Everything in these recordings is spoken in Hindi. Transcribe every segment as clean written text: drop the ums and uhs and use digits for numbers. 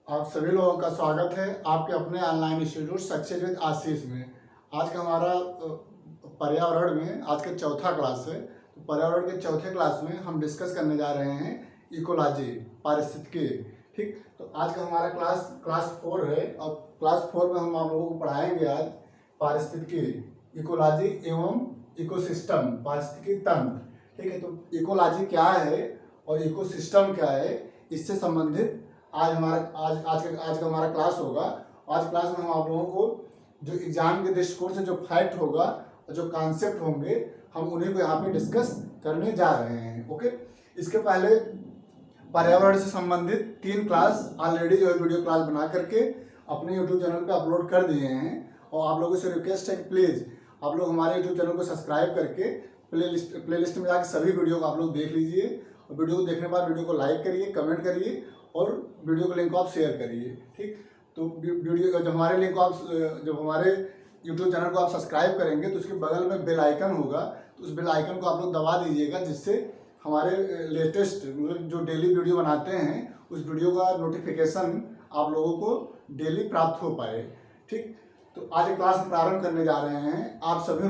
आप सभी लोगों का स्वागत है आपके अपने ऑनलाइन इंस्टीट्यूट सक्सेस विद आशीष में। आज का हमारा पर्यावरण में आज का चौथा क्लास है। तो पर्यावरण के चौथे क्लास में हम डिस्कस करने जा रहे हैं इकोलॉजी, पारिस्थितिकी। ठीक, तो आज का हमारा क्लास 4 है और क्लास 4 में हम आप लोगों को पढ़ाएंगे आज पारिस्थितिकी, इकोलॉजी एवं इकोसिस्टम, पारिस्थितिकी तंत्र। ठीक है, तो इकोलॉजी क्या है और इकोसिस्टम क्या है, इससे संबंधित आज का हमारा क्लास होगा। आज क्लास में हम आप लोगों को जो एग्जाम के दृष्टिकोण से जो फैक्ट होगा और जो कॉन्सेप्ट होंगे हम उन्हीं को यहाँ पे डिस्कस करने जा रहे हैं। ओके, इसके पहले पर्यावरण से संबंधित 3 क्लास ऑलरेडी जो है वीडियो क्लास बना करके अपने यूट्यूब चैनल पे अपलोड कर दिए हैं और आप लोगों से रिक्वेस्ट है कि प्लीज़ आप लोग हमारे यूट्यूब चैनल को सब्सक्राइब करके प्लेलिस्ट में जाकर सभी वीडियो को आप लोग देख लीजिए और वीडियो को देखने के बाद वीडियो को लाइक करिए, कमेंट करिए और वीडियो को लिंक को आप शेयर करिए। ठीक, तो वीडियो जब हमारे यूट्यूब चैनल को आप सब्सक्राइब करेंगे तो उसके बगल में बेल आइकन होगा, तो उस बेल आइकन को आप लोग दबा दीजिएगा, जिससे हमारे लेटेस्ट मतलब जो डेली वीडियो बनाते हैं उस वीडियो का नोटिफिकेशन आप लोगों को डेली प्राप्त हो पाए। ठीक, तो आज क्लास प्रारंभ करने जा रहे हैं। आप सभी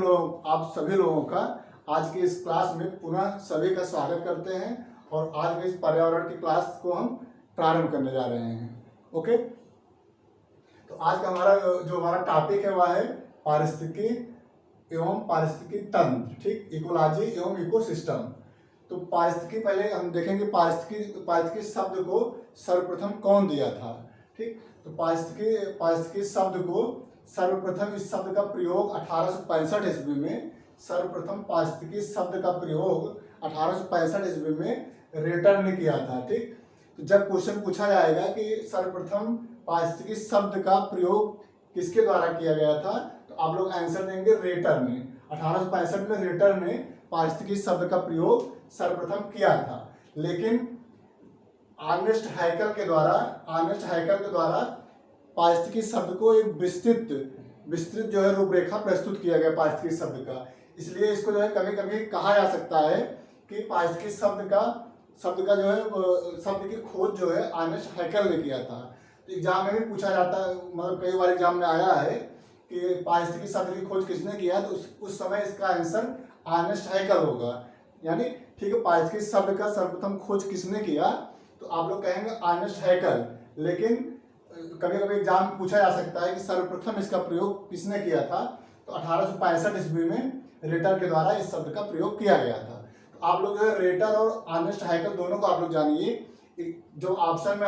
लोगों का आज के इस क्लास में पुनः सभी का स्वागत करते हैं और आज के इस पर्यावरण की क्लास को हम प्रारंभ करने जा रहे हैं। ओके, तो आज का हमारा टॉपिक है वह है पारिस्थितिकी एवं पारिस्थितिकी तंत्र। ठीक, इकोलॉजी एवं इकोसिस्टम। तो पारिस्थितिकी पहले हम देखेंगे पारिस्थितिकी शब्द को सर्वप्रथम कौन दिया था। ठीक, तो पारिस्थितिकी शब्द को सर्वप्रथम इस शब्द का प्रयोग 1865 ईस्वी में सर्वप्रथम पारिस्थितिकी शब्द का प्रयोग 1865 ईस्वी में रेटर ने किया था। ठीक, तो जब क्वेश्चन पूछा जाएगा कि सर्वप्रथम पारिस्थितिकी शब्द का प्रयोग किसके द्वारा किया गया था, तो आप लोग आंसर देंगे रेटर ने। 1865 में रेटर ने पारिस्थितिकी शब्द का प्रयोग सर्वप्रथम किया था, लेकिन अर्नेस्ट हैकेल के द्वारा पारिस्थितिकी शब्द को एक विस्तृत जो है रूपरेखा प्रस्तुत किया गया पारिस्थितिकी शब्द का। इसलिए इसको जो है कभी कभी कहा जा सकता है कि पारिस्थितिकी शब्द का जो है शब्द की खोज जो है अर्नेस्ट हैकेल ने किया था। तो एग्जाम में भी पूछा जाता है, मतलब कई बार एग्जाम में आया है कि पारिस्थितिकी शब्द की खोज किसने किया, तो उस समय इसका आंसर अर्नेस्ट हैकेल होगा। यानी ठीक है, पारिस्थितिकी शब्द का सर्वप्रथम खोज किसने किया, तो आप लोग कहेंगे अर्नेस्ट हैकेल। लेकिन कभी कभी एग्जाम में पूछा जा सकता है कि सर्वप्रथम इसका प्रयोग किसने किया था, तो 1865 ईस्वी में रेटर के द्वारा इस शब्द का प्रयोग किया गया था। तो आप लोग जो है रेटर और अर्नेस्ट हैकेल दोनों को आप लोग जानिए। जो ऑप्शन में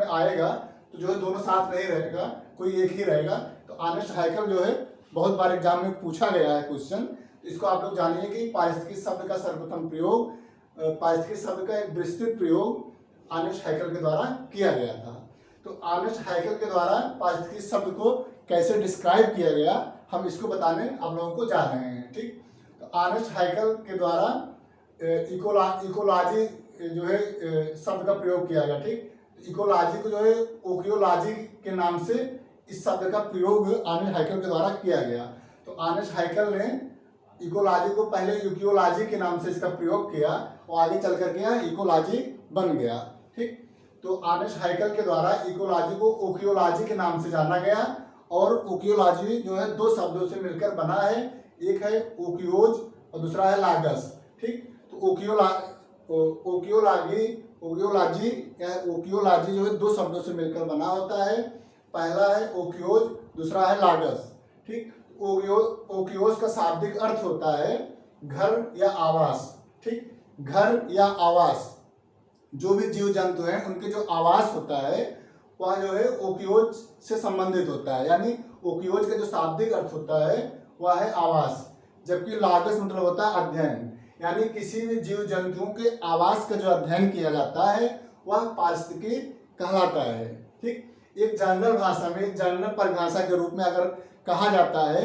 आएगा तो जो है दोनों साथ नहीं रहेगा, कोई एक ही रहेगा। तो अर्नेस्ट हैकेल जो है बहुत बार एग्जाम में पूछा गया है क्वेश्चन, तो इसको आप लोग जानिए कि पारिस्थितिकी शब्द का सर्वप्रथम प्रयोग, पारिस्थितिकी शब्द का एक विस्तृत प्रयोग अर्नेस्ट हैकेल के द्वारा किया गया था। तो अर्नेस्ट हैकेल के द्वारा पारिस्थितिकी शब्द को कैसे डिस्क्राइब किया गया, हम इसको बताने आप लोगों को जा रहे हैं। ठीक, तो अर्नेस्ट हैकेल के द्वारा इकोलॉजी जो है शब्द का प्रयोग किया गया। ठीक, तो इकोलॉजी को जो है ओकियोलॉजी के नाम से इस शब्द का प्रयोग अर्नेस्ट हैकेल के द्वारा किया गया। तो अर्नेस्ट हैकेल ने इकोलॉजी को पहले यूकियोलॉजी के नाम से इसका प्रयोग किया और आगे चल करके यहाँ इकोलॉजी बन गया। ठीक, तो अर्नेस्ट हैकेल के द्वारा इकोलॉजी को ओकियोलॉजी के नाम से जाना गया और ओकियोलॉजी जो है 2 शब्दों से मिलकर बना है, एक है ओकियोज और दूसरा है लागस। ठीक, तो ओकियोलॉजी जो है 2 शब्दों से मिलकर बना होता है। पहला है ओकियोज, दूसरा है लागस। ठीक, ओकियोज का शाब्दिक अर्थ होता है घर या आवास। ठीक, घर या आवास, जो भी जीव जंतु हैं उनके जो आवास होता है वह जो है ओकियोज से संबंधित होता है। यानी ओकियोज का जो शाब्दिक अर्थ होता है वह है आवास, जबकि लागस मतलब होता है अध्ययन। यानी किसी भी जीव जंतुओं के आवास का जो अध्ययन किया जाता है वह पारिस्थितिकी कहलाता है। ठीक, एक जनरल भाषा में, एक जनरल परिभाषा के रूप में अगर कहा जाता है,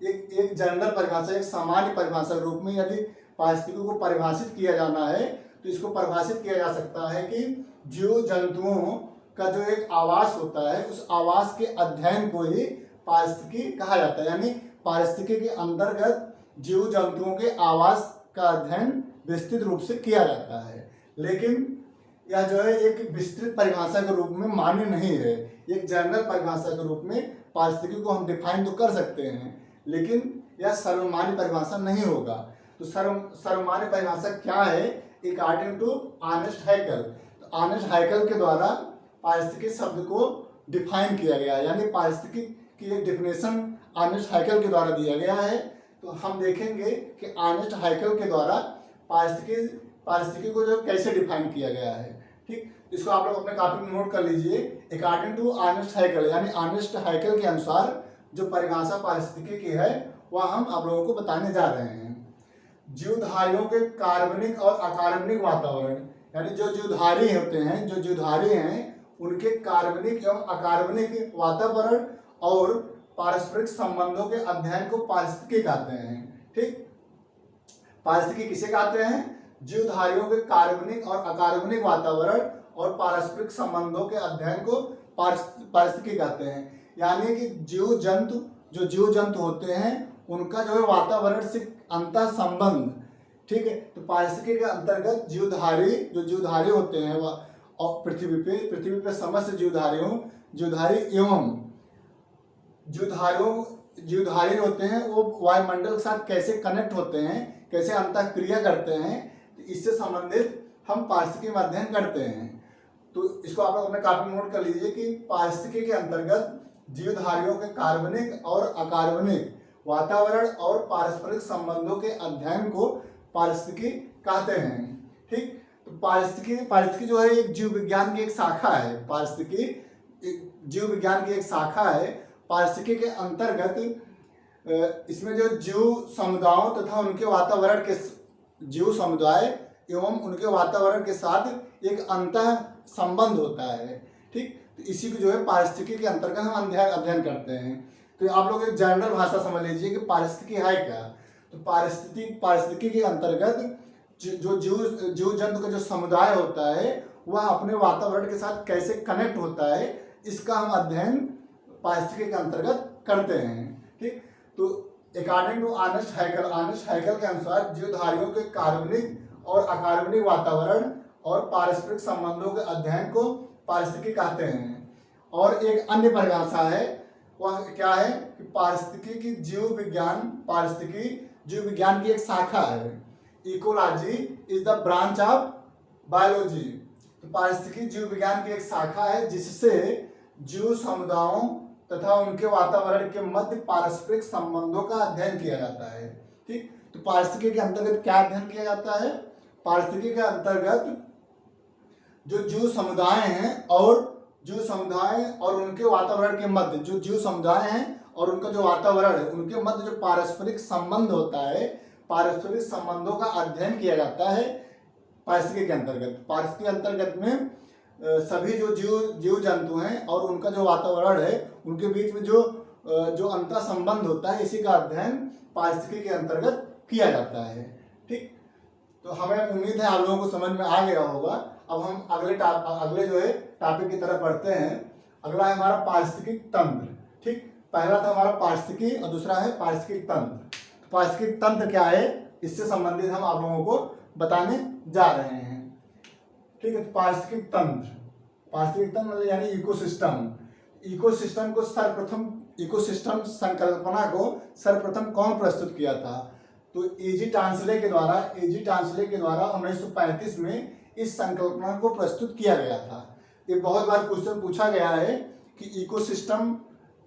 एक जनरल परिभाषा, एक सामान्य परिभाषा के रूप में यदि पारिस्थितिकी को परिभाषित किया जाना है तो इसको परिभाषित किया जा सकता है कि जीव जंतुओं का जो एक आवास होता है उस आवास के अध्ययन को ही पारिस्थितिकी कहा जाता है। यानी पारिस्थितिकी के अंतर्गत जीव जंतुओं के आवास का अध्ययन विस्तृत रूप से किया जाता है। लेकिन यह जो है एक विस्तृत परिभाषा के रूप में मान्य नहीं है। एक जनरल परिभाषा के रूप में पारिस्थितिकी को हम डिफाइन तो कर सकते हैं, लेकिन यह सर्वमान्य परिभाषा नहीं होगा। तो सर्वमान्य परिभाषा क्या है? According to Ernest Haeckel. तो अर्नेस्ट हैकेल के द्वारा पारिस्थितिकी शब्द को डिफाइन किया गया है, यानी पारिस्थितिकी की एक डेफिनेशन अर्नेस्ट हैकेल के द्वारा दिया गया है। तो हम देखेंगे कि अर्नेस्ट हैकेल के द्वारा पारिस्थितिकी को जो कैसे डिफाइन किया गया है। ठीक, इसको आप लोग अपने कॉपी में नोट कर लीजिए। अकॉर्डिंग टू अर्नेस्ट हैकेल, यानी अर्नेस्ट हैकेल के अनुसार जो परिभाषा पारिस्थितिकी की है वह हम आप लोगों को बताने जा रहे हैं। जीवधारियों के कार्बनिक और अकार्बनिक वातावरण, यानी जो जीवधारी होते हैं, जो जीवधारी हैं, उनके कार्बनिक एवं अकार्बनिक वातावरण और पारस्परिक संबंधों के अध्ययन को पारिस्थितिकी कहते हैं। ठीक, पारिस्थितिकी किसे कहते हैं? जीवधारियों के कार्बनिक और अकार्बनिक वातावरण और पारस्परिक संबंधों के अध्ययन को पारिस्थितिकी कहते हैं। यानी कि जीव जंतु होते हैं, उनका जो है वातावरण से अंतर संबंध। ठीक है, तो पारिस्थितिकी के अंतर्गत जीवधारी होते हैं और पृथ्वी पे समस्त जीवधारी एवं जीवधारी होते हैं, वो वायुमंडल के साथ कैसे कनेक्ट होते हैं, कैसे अंतःक्रिया करते हैं, इससे संबंधित हम पारिस्थितिकी में अध्ययन करते हैं। तो इसको आप लोग अपने कॉपी में नोट कर लीजिए कि पारिस्थितिकी के अंतर्गत जीवधारियों के कार्बनिक और अकार्बनिक वातावरण और पारस्परिक संबंधों के अध्ययन को पारिस्थितिकी कहते हैं। ठीक, तो पारिस्थितिकी जो है एक जीव विज्ञान की एक शाखा है। पारिस्थितिकी एक जीव विज्ञान की एक शाखा है। पारिस्थितिकी के अंतर्गत इसमें जो जीव समुदायों तथा उनके वातावरण के जीव समुदाय एवं उनके वातावरण के साथ एक अंतः संबंध होता है। ठीक, तो इसी को जो है पारिस्थितिकी के अंतर्गत हम अध्ययन करते हैं। तो आप लोग एक जनरल भाषा समझ लीजिए कि पारिस्थितिकी है क्या। तो पारिस्थितिकी के अंतर्गत जो जीव जंतु का जो समुदाय होता है वह अपने वातावरण के साथ कैसे कनेक्ट होता है, इसका हम अध्ययन पारिस्थितिकी के अंतर्गत करते हैं। ठीक, तो अकॉर्डिंग टू अर्नेस्ट हैकेल के अनुसार जीवधारियों के कार्बनिक और अकार्बनिक वातावरण और पारस्परिक संबंधों के अध्ययन को पारिस्थितिकी कहते हैं। और एक अन्य परिभाषा है, वह क्या है कि पारिस्थितिकी जीव विज्ञान की एक शाखा है। Ecology is the branch of biology. तो पारिस्थितिकी जीव विज्ञान की एक शाखा है जिससे जीव समुदायों तथा उनके वातावरण के मध्य पारस्परिक संबंधों का अध्ययन किया जाता है। ठीक, तो पारिस्थितिकी के अंतर्गत क्या अध्ययन किया जाता है? पारिस्थितिकी के अंतर्गत जो जीव समुदाय हैं और उनके वातावरण के मध्य, जो जीव समुदाय हैं और उनका जो वातावरण है, उनके मध्य जो पारस्परिक संबंध होता है, पारस्परिक संबंधों का अध्ययन किया जाता है पारिस्थितिकी के अंतर्गत। पारिस्थितिकी के अंतर्गत में सभी जो जीव जंतु हैं और उनका जो वातावरण है, उनके बीच में जो अंतर संबंध होता है, इसी का अध्ययन पारिस्थितिकी के अंतर्गत किया जाता है। ठीक, तो हमें उम्मीद है आप लोगों को समझ में आ गया होगा। अब हम अगले जो है टॉपिक की तरफ बढ़ते हैं। अगला है हमारा पारिस्थितिक तंत्र। ठीक, पहला था हमारा पारिस्थितिकी और दूसरा है पारिस्थितिक तंत्र। तो पारिस्थितिक तंत्र क्या है, इससे संबंधित हम आप लोगों को बताने जा रहे हैं। ठीक है, तो पारिस्थितिक तंत्र यानी इकोसिस्टम संकल्पना को सर्वप्रथम कौन प्रस्तुत किया था? तो एजी टांसले के द्वारा 1935 में इस संकल्पना को प्रस्तुत किया गया था। ये बहुत बार क्वेश्चन पूछा गया है कि इकोसिस्टम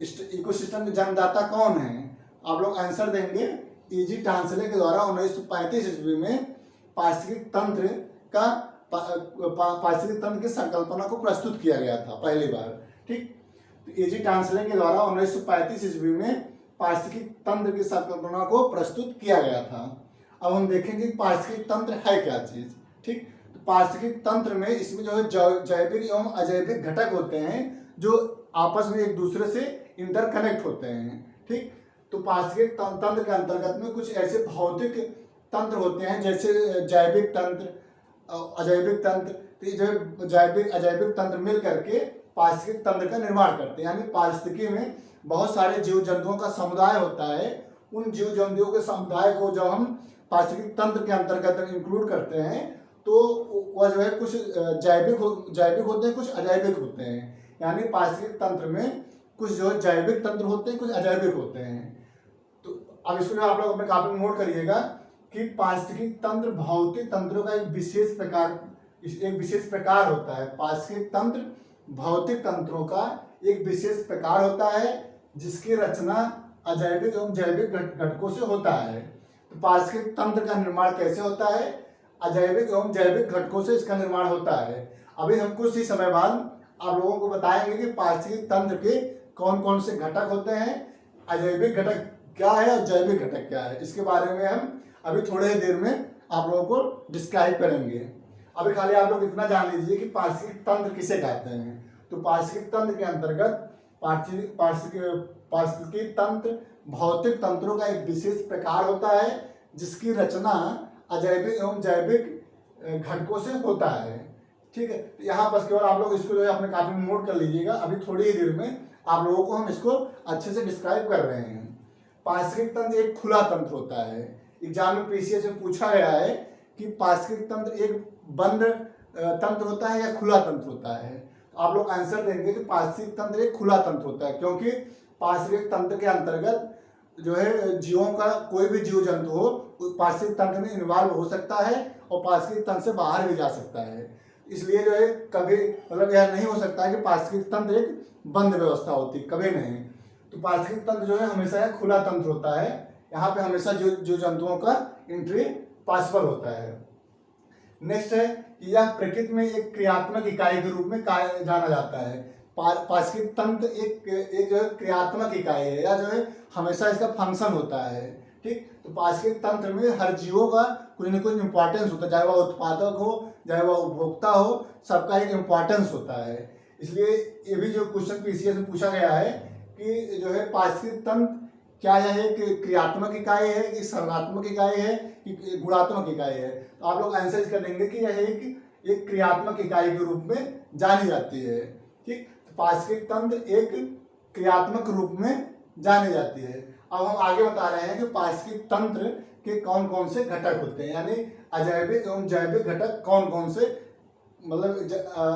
के जन्मदाता कौन है? आप लोग आंसर देंगे। एजी टांसले के द्वारा 1935 ईस्वी में पारिस्थितिक तंत्र की संकल्पना को प्रस्तुत किया गया था पहली बार। ठीक, तो एजी टांसले के द्वारा 1935 ईस्वी में पारिस्थितिक तंत्र की संकल्पना को प्रस्तुत किया गया था। अब हम देखेंगे पारिस्थितिक तंत्र है क्या चीज। ठीक, तो पारिस्थितिक तंत्र में इसमें जो है जैविक एवं अजैविक घटक होते हैं जो आपस में एक दूसरे से इंटरकनेक्ट होते हैं। ठीक, तो पारिस्थितिक तंत्र के अंतर्गत में कुछ ऐसे भौतिक तंत्र होते हैं जैसे जैविक तंत्र, अजैविक तंत्र। तो ये जो जैविक अजैविक तंत्र मिल करके पारिस्थितिक तंत्र का निर्माण करते हैं। यानी पारिस्थितिकी में बहुत सारे जीव जंतुओं का समुदाय होता है। उन जीव जंतुओं के समुदाय को जब हम पारिस्थितिक तंत्र के अंतर्गत इंक्लूड करते हैं तो वह जो है कुछ जैविक होते हैं, कुछ अजैविक होते हैं। यानी पारिस्थितिक तंत्र में कुछ जो जैविक तंत्र होते हैं, कुछ अजैविक होते हैं। तो अब इसको आप लोग अपने कॉपी में नोट करिएगा कि पारिस्थितिक तंत्र भौतिक तंत्रों का एक विशेष प्रकार होता है। पारिस्थितिक तंत्र भौतिक तंत्रों का एक विशेष प्रकार होता है जिसकी रचना अजैविक एवं जैविक घटकों से होता है। तो पारिस्थितिक तंत्र का निर्माण कैसे होता है? अजैविक एवं जैविक घटकों से इसका निर्माण होता है। अभी हम कुछ ही समय बाद आप लोगों को बताएंगे कि पारिस्थितिक तंत्र के कौन कौन से घटक होते हैं, अजैविक घटक क्या है और जैविक घटक क्या है, इसके बारे में हम अभी थोड़े ही देर में आप लोगों को डिस्क्राइब करेंगे। अभी खाली आप लोग इतना जान लीजिए कि पारिस्थितिक तंत्र किसे कहते हैं। तो पारिस्थितिक तंत्र के अंतर्गत पारिस्थितिक तंत्र भौतिक तंत्रों का एक विशेष प्रकार होता है जिसकी रचना अजैविक एवं जैविक घटकों से होता है। ठीक है, तो यहाँ बस केवल आप लोग इसको जो है अपने कॉपी में नोट कर लीजिएगा। अभी थोड़ी ही देर में आप लोगों को हम इसको अच्छे से डिस्क्राइब कर रहे हैं। पारिस्थितिक तंत्र एक खुला तंत्र होता है। एग्जाम में पीसीएस में पूछा गया है कि पारिस्थितिक तंत्र एक बंद तंत्र होता है या खुला तंत्र होता है। तो आप लोग आंसर देंगे कि पारिस्थितिक तंत्र एक खुला तंत्र होता है, क्योंकि पारिस्थितिक तंत्र के अंतर्गत जो है जीवों का कोई भी जीव जंतु हो पारिस्थितिक तंत्र में इन्वॉल्व हो सकता है और पारिस्थितिक तंत्र से बाहर भी जा सकता है। इसलिए जो है कभी मतलब यह नहीं हो सकता है कि पारिस्थितिक तंत्र एक बंद व्यवस्था होती, कभी नहीं। तो पारिस्थितिक तंत्र जो है हमेशा एक खुला तंत्र होता है। यहाँ पे हमेशा जीव जंतुओं का एंट्री पॉसिबल होता है। नेक्स्ट है कि यह प्रकृति में एक क्रियात्मक इकाई के रूप में जाना जाता है। पारिस्थितिक तंत्र एक जो है क्रियात्मक इकाई है, या जो है हमेशा इसका फंक्शन होता है। ठीक, तो पारिस्थितिक तंत्र में हर जीवों का कुछ न कुछ इंपॉर्टेंस होता है, चाहे वह उत्पादक हो चाहे वह उपभोक्ता हो, सबका एक इम्पॉर्टेंस होता है। इसलिए ये भी जो क्वेश्चन पीसीएस में पूछा गया है कि जो है पारिस्थितिक तंत्र क्या यह एक क्रियात्मक इकाई है कि संरचनात्मक इकाई है कि गुणात्मक इकाई है। तो आप लोग आंसर कर देंगे कि यह एक क्रियात्मक इकाई के रूप में जानी जाती है। ठीक, तो पारिस्थितिक तंत्र एक क्रियात्मक रूप में जानी जाती है। अब हम आगे बता रहे हैं कि पारिस्थितिक तंत्र के कौन कौन से घटक होते हैं, यानी अजैविक एवं जैविक घटक कौन कौन से, मतलब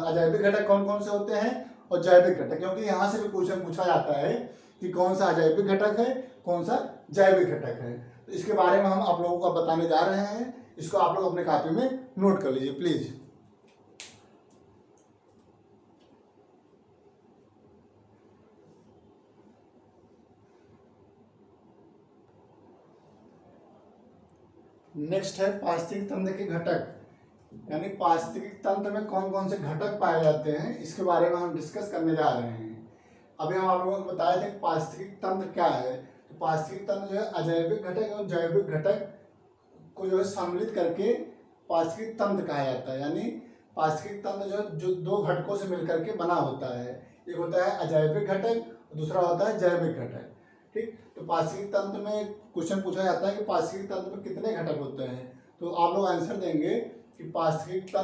अजैविक घटक कौन कौन से होते हैं और जैविक घटक, क्योंकि यहाँ से भी क्वेश्चन पूछा जाता है कि कौन सा अजैविक घटक है कौन सा जैविक घटक है। तो इसके बारे में हम आप लोगों को बताने जा रहे हैं। इसको आप लोग अपने कॉपी में नोट कर लीजिए प्लीज। नेक्स्ट है पारिस्थितिक तंत्र के घटक, यानी पारिस्थितिक तंत्र में कौन कौन से घटक पाए जाते हैं, इसके बारे में हम डिस्कस करने जा रहे हैं। अभी हम आप लोगों को बताए थे पारिस्थितिक तंत्र क्या है। तो पारिस्थितिक तंत्र जो है अजैविक घटक और जैविक घटक को जो है सम्मिलित करके पारिस्थितिक तंत्र कहा जाता है। यानी पारिस्थितिक तंत्र जो है जो दो घटकों से मिलकर के बना होता है। एक होता है अजैविक घटक और दूसरा होता है जैविक घटक। ठीक, तो पारिस्थितिक तंत्र में क्वेश्चन पूछा जाता है कि पारिस्थितिक तंत्र में कितने घटक होते हैं। तो आप लोग आंसर देंगे कि पारिस्थितिक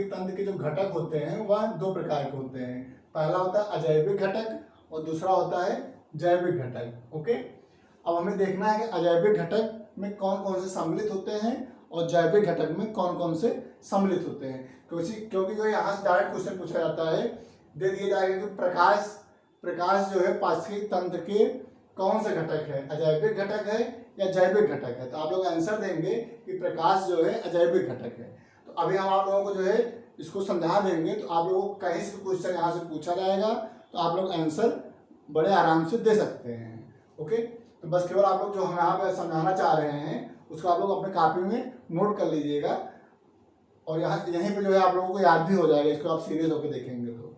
तंत्र के जो घटक होते हैं वह दो प्रकार के होते हैं। पहला होता है अजैविक घटक और दूसरा होता है जैविक घटक। ओके, अब हमें देखना है कि अजैविक घटक में कौन कौन से सम्मिलित होते हैं और जैविक घटक में कौन कौन से सम्मिलित होते हैं। क्योंकि जो यहाँ से डायरेक्ट क्वेश्चन पूछा जाता है, दे दिया जाएगा कि प्रकाश जो है पारिस्थितिक तंत्र के कौन से घटक है, अजैविक घटक है या जैविक घटक है। तो आप लोग आंसर देंगे कि प्रकाश जो है अजैविक घटक है। तो अभी हम आप लोगों को जो है इसको समझा देंगे। तो आप लोगों को कहीं से क्वेश्चन यहाँ से पूछा जाएगा तो आप लोग आंसर बड़े आराम से दे सकते हैं। ओके, तो बस केवल आप लोग जो हम यहाँ पे समझाना चाह रहे हैं उसको आप लोग अपने कॉपी में नोट कर लीजिएगा और यहीं पे जो है आप लोगों को याद भी हो जाएगा। इसको आप सीरियस होकर देखेंगे तो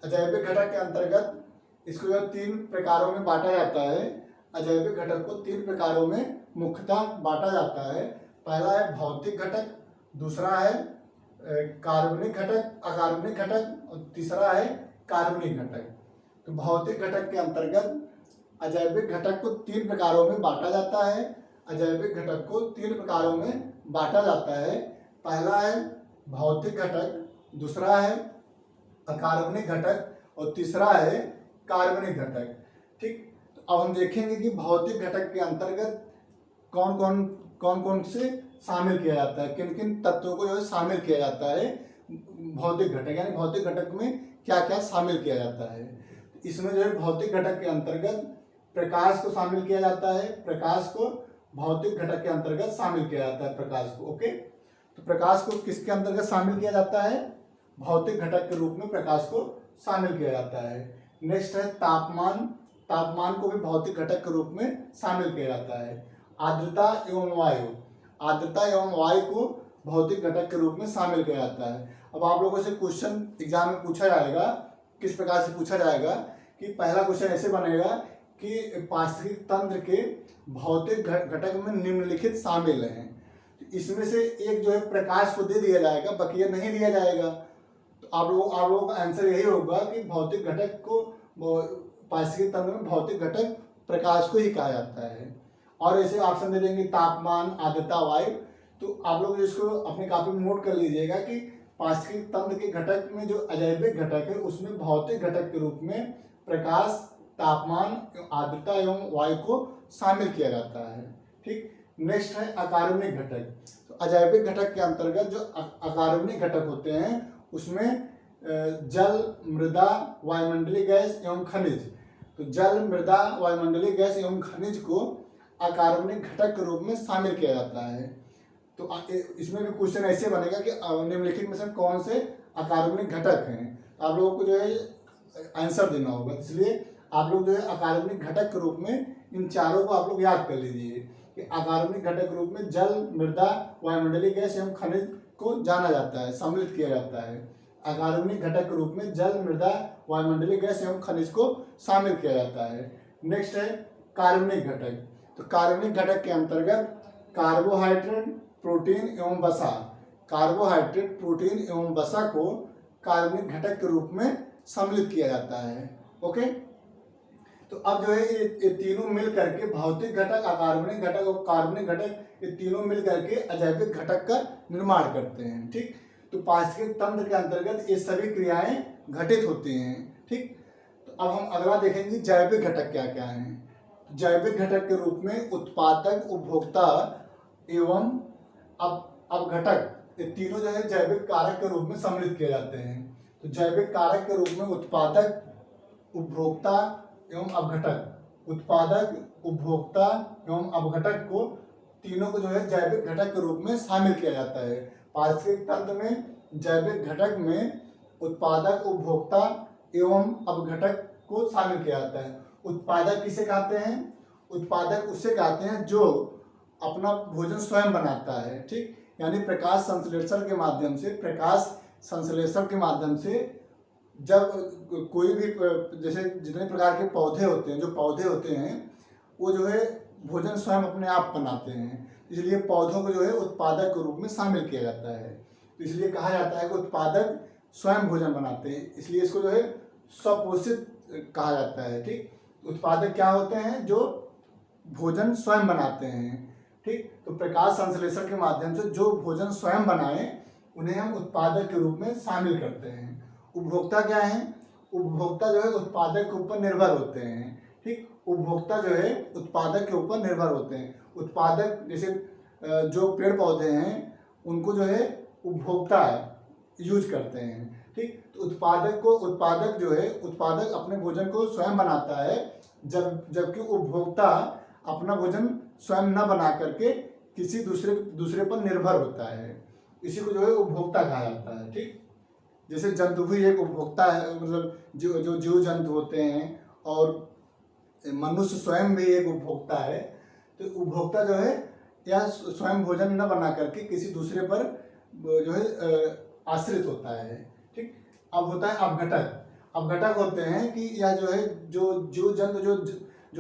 अजैविक घटक के अंतर्गत इसको जो 3 प्रकारों में बांटा जाता है। अजैविक घटक को 3 प्रकारों में मुख्यतः बांटा जाता है। पहला है भौतिक घटक, दूसरा है कार्बनिक घटक, अकार्बनिक घटक और तीसरा है कार्बनिक घटक। तो भौतिक घटक के अंतर्गत अजैविक घटक को 3 प्रकारों में बांटा जाता है। अजैविक घटक को 3 प्रकारों में बांटा जाता है। पहला है भौतिक घटक, दूसरा है अकार्बनिक घटक और तीसरा है कार्बनिक घटक। ठीक, तो अब हम देखेंगे कि भौतिक घटक के अंतर्गत कौन कौन से शामिल किया जाता है, किन किन तत्वों को जो है शामिल किया जाता है भौतिक घटक, यानी भौतिक घटक में क्या क्या शामिल किया जाता है। इसमें जो है भौतिक घटक के अंतर्गत प्रकाश को शामिल किया जाता है, प्रकाश को भौतिक घटक के अंतर्गत शामिल किया जाता है प्रकाश को। ओके, तो प्रकाश को किसके अंतर्गत शामिल किया जाता है? भौतिक घटक के रूप में प्रकाश को शामिल किया जाता है। नेक्स्ट है तापमान, तापमान को भी भौतिक घटक के रूप में शामिल किया जाता है। आर्द्रता एवं वायु, आर्द्रता एवं वायु को भौतिक घटक के रूप में शामिल किया जाता है। अब आप लोगों से क्वेश्चन एग्जाम में पूछा जाएगा, किस प्रकार से पूछा जाएगा कि पहला क्वेश्चन ऐसे बनेगा कि पारिस्थितिक तंत्र के भौतिक घटक में निम्नलिखित शामिल हैं, तो इसमें से एक जो है प्रकाश को दे दिया जाएगा, बकिया नहीं दिया जाएगा। तो आप लोगों का आंसर यही होगा कि भौतिक घटक को, पारिस्थितिक तंत्र में भौतिक घटक प्रकाश को ही कहा जाता है। और ऐसे ऑप्शन दे देंगे तापमान, आर्द्रता, वायु। तो आप लोग इसको अपनी कॉपी में नोट कर लीजिएगा कि पारिस्थितिक तंत्र के घटक में जो अजैविक घटक है उसमें भौतिक घटक के रूप में प्रकाश, तापमान, आर्द्रता एवं वायु को शामिल किया जाता है। ठीक, नेक्स्ट है अकार्बनिक घटक। तो अजैविक घटक के अंतर्गत जो अकार्बनिक घटक होते हैं उसमें जल, मृदा, वायुमंडलीय गैस एवं खनिज। तो जल, मृदा, वायुमंडलीय गैस एवं खनिज को अकार्बनिक घटक के रूप में शामिल किया जाता है। तो इसमें भी क्वेश्चन ऐसे बनेगा कि निम्नलिखित में से कौन से अकार्बनिक घटक हैं। आप लोगों को जो है आंसर देना होगा, इसलिए आप लोग जो है अकार्बनिक घटक के रूप में इन चारों को आप लोग याद कर लीजिए कि अकार्बनिक घटक के रूप में जल, मृदा, वायुमंडलीय गैस एवं खनिज को जाना जाता है, सम्मिलित किया जाता है। अकार्बनिक घटक के रूप में जल, मृदा, वायुमंडलीय गैस एवं खनिज को शामिल किया जाता है। नेक्स्ट है कार्बनिक घटक। तो कार्बनिक घटक के अंतर्गत कार्बोहाइड्रेट, प्रोटीन एवं वसा, कार्बोहाइड्रेट, प्रोटीन एवं वसा को कार्बनिक घटक के रूप में सम्मिलित किया जाता है। ओके, तो अब जो है ये तीनों मिल करके भौतिक घटक, अकार्बनिक घटक और कार्बनिक घटक, ये तीनों मिल करके अजैविक घटक का निर्माण करते हैं। ठीक, तो पारिस्थितिक तंत्र के अंतर्गत ये सभी क्रियाएं घटित होती हैं। ठीक, तो अब हम अगला देखेंगे जैविक घटक क्या क्या हैं। जैविक घटक के रूप में उत्पादक, उपभोक्ता एवं अपघटक, ये तीनों जो है जैविक कारक के रूप में सम्मिलित किए जाते हैं। तो जैविक कारक के रूप में उत्पादक, उपभोक्ता एवं अपघटक, उत्पादक, उपभोक्ता एवं अपघटक को तीनों को जो है जैविक घटक के रूप में शामिल किया जाता है। पारिस्थितिक तंत्र में जैविक घटक में उत्पादक, उपभोक्ता एवं अपघटक को शामिल किया जाता है। उत्पादक किसे कहते हैं? उत्पादक उसे कहते हैं जो अपना भोजन स्वयं बनाता है। ठीक, यानी प्रकाश संश्लेषण के माध्यम से, प्रकाश संश्लेषण के माध्यम से जब कोई भी, जैसे जितने प्रकार के पौधे होते हैं, जो पौधे होते हैं वो जो है भोजन स्वयं अपने आप बनाते हैं, इसलिए पौधों को जो है उत्पादक के रूप में शामिल किया जाता है। तो इसलिए कहा जाता है कि उत्पादक स्वयं भोजन बनाते हैं, इसलिए इसको जो है स्वपोषित कहा जाता है। ठीक, उत्पादक क्या होते हैं? जो भोजन स्वयं बनाते हैं। ठीक, तो प्रकाश संश्लेषण के माध्यम से जो भोजन स्वयं बनाए उन्हें हम उत्पादक के रूप में शामिल करते हैं। उपभोक्ता क्या है? उपभोक्ता जो है उत्पादक के ऊपर निर्भर होते हैं। ठीक, उपभोक्ता जो है उत्पादक के ऊपर निर्भर होते हैं। उत्पादक जैसे जो पेड़ पौधे हैं उनको जो है उपभोक्ता यूज करते हैं। ठीक, तो उत्पादक जो है, उत्पादक अपने भोजन को स्वयं बनाता है, जबकि उपभोक्ता अपना भोजन स्वयं न बना करके किसी दूसरे पर निर्भर होता है। इसी को जो है उपभोक्ता कहा जाता है। ठीक, जैसे जंतु भी एक उपभोक्ता है, मतलब जो जीव जंतु होते हैं, और मनुष्य स्वयं भी एक उपभोक्ता है। तो उपभोक्ता जो है या स्वयं भोजन न बना करके किसी दूसरे पर जो है आश्रित होता है। ठीक, अब होता है अपघटक। अपघटक होते हैं कि यह जो है जो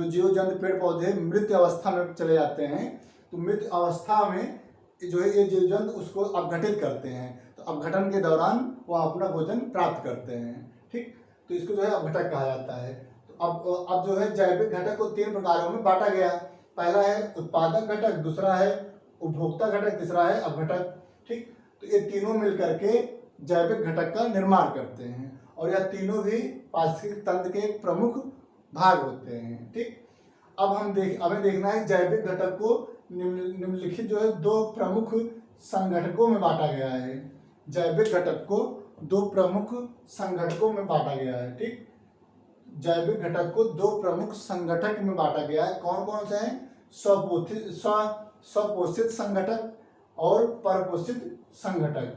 जीव जंतु पेड़ पौधे मृत अवस्था में चले जाते हैं, तो मृत अवस्था में जो है ये जीव जंतु उसको अपघटित करते हैं, तो अपघटन के दौरान वो अपना भोजन प्राप्त करते हैं। ठीक, तो इसको जो है अपघटक कहा जाता है। तो अब जो है जैविक घटक को 3 प्रकारों में बांटा गया। पहला है उत्पादक घटक, दूसरा है उपभोक्ता घटक, तीसरा है अपघटक। ठीक, तो ये तीनों मिलकर के जैविक घटक का निर्माण करते हैं, और यह तीनों भी पारिस्थितिक तंत्र के प्रमुख भाग होते हैं। ठीक, अब हमें देखना है जैविक घटक को निम्नलिखित जो है दो प्रमुख संगठकों में बांटा गया है। जैविक घटक को दो प्रमुख संगठकों में बांटा गया है। ठीक, जैविक घटक को दो प्रमुख संगठक में बांटा गया है। कौन कौन से हैं? स्वपोषित संगठक और परपोषित संगठक।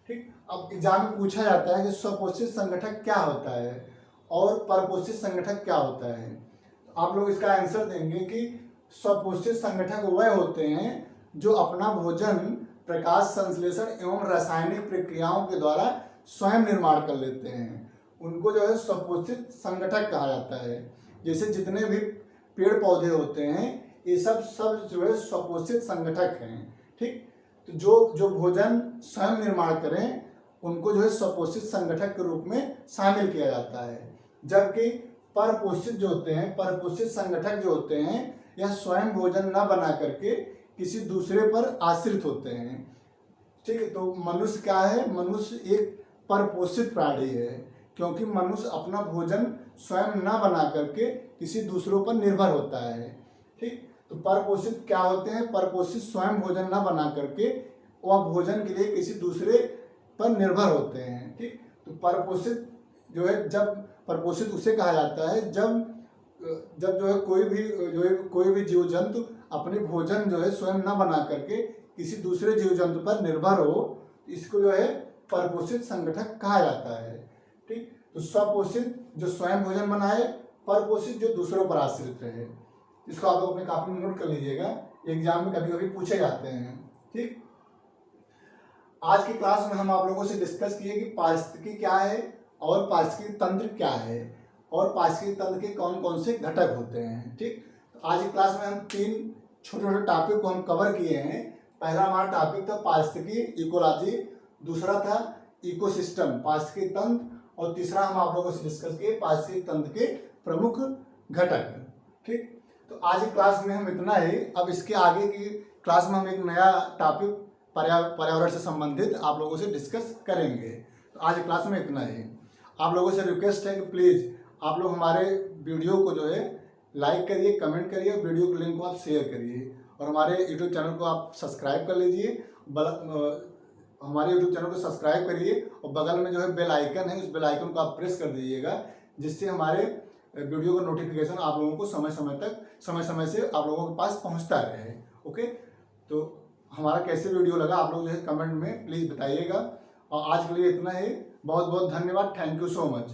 ठीक, अब एग्जाम में पूछा जाता है कि स्वपोषित संगठक क्या होता है और परपोषित संगठक क्या होता है। तो आप लोग इसका आंसर देंगे कि स्वपोषित संगठक वह होते हैं जो अपना भोजन प्रकाश संश्लेषण एवं रासायनिक प्रक्रियाओं के द्वारा स्वयं निर्माण कर लेते हैं। उनको जो है स्वपोषित संगठक कहा जाता है। जैसे जितने भी पेड़ पौधे होते हैं ये सब जो है स्वपोषित संगठक हैं। ठीक, तो जो भोजन स्वयं निर्माण करें उनको जो है स्वपोषित संगठक के रूप में शामिल किया जाता है। जबकि परपोषित जो होते हैं, परपोषित संगठक जो होते हैं यह स्वयं भोजन न बना करके किसी दूसरे पर आश्रित होते हैं। ठीक है, तो मनुष्य क्या है? मनुष्य एक परपोषित प्राणी है क्योंकि मनुष्य अपना भोजन स्वयं न बना करके किसी दूसरों पर निर्भर होता है। ठीक, तो परपोषित क्या होते हैं? परपोषित स्वयं भोजन न बना करके वह भोजन के लिए किसी दूसरे पर निर्भर होते हैं। ठीक, तो परपोषित जो है, जब परपोषित उसे कहा जाता है जब जो है कोई भी जीव जंतु अपने भोजन जो है स्वयं न बना करके किसी दूसरे जीव जंतु पर निर्भर हो, इसको जो है परपोषित संगठक कहा जाता है। ठीक, तो स्वपोषित जो स्वयं भोजन बनाए, परपोषित जो दूसरों पर आश्रित रहे। इसको आप लोग अपने कॉपी में नोट कर लीजिएगा, एग्जाम में कभी कभी पूछे जाते हैं। ठीक, आज की क्लास में हम आप लोगों से डिस्कस किए कि पारिस्थितिकी क्या है और पारिस्थितिकी तंत्र क्या है और पारिस्थितिकी तंत्र के कौन कौन से घटक होते हैं। ठीक, तो आज की क्लास में हम 3 छोटे छोटे टॉपिक को हम कवर किए हैं। पहला हमारा टॉपिक था पारिस्थितिकी इकोलॉजी, दूसरा था इकोसिस्टम पारिस्थितिकी तंत्र, और तीसरा हम आप लोगों से डिस्कस किए पारिस्थितिकी तंत्र के प्रमुख घटक। ठीक, तो आज की क्लास में हम इतना ही। अब इसके आगे की क्लास में हम एक नया टॉपिक पर्यावरण से संबंधित आप लोगों से डिस्कस करेंगे। तो आज की क्लास में इतना ही। आप लोगों से रिक्वेस्ट है कि प्लीज़ आप लोग हमारे वीडियो को जो है लाइक करिए, कमेंट करिए, वीडियो के लिंक को आप शेयर करिए और हमारे यूट्यूब चैनल को आप सब्सक्राइब कर लीजिए। हमारे यूट्यूब चैनल को सब्सक्राइब करिए और बगल में जो है बेल आइकन है, उस बेल आइकन को आप प्रेस कर दीजिएगा, जिससे हमारे वीडियो का नोटिफिकेशन आप लोगों को समय समय से आप लोगों के पास पहुंचता रहे। ओके, तो हमारा कैसे वीडियो लगा आप लोग जो है कमेंट में प्लीज़ बताइएगा। और आज के लिए इतना ही। बहुत बहुत धन्यवाद। Thank you so much.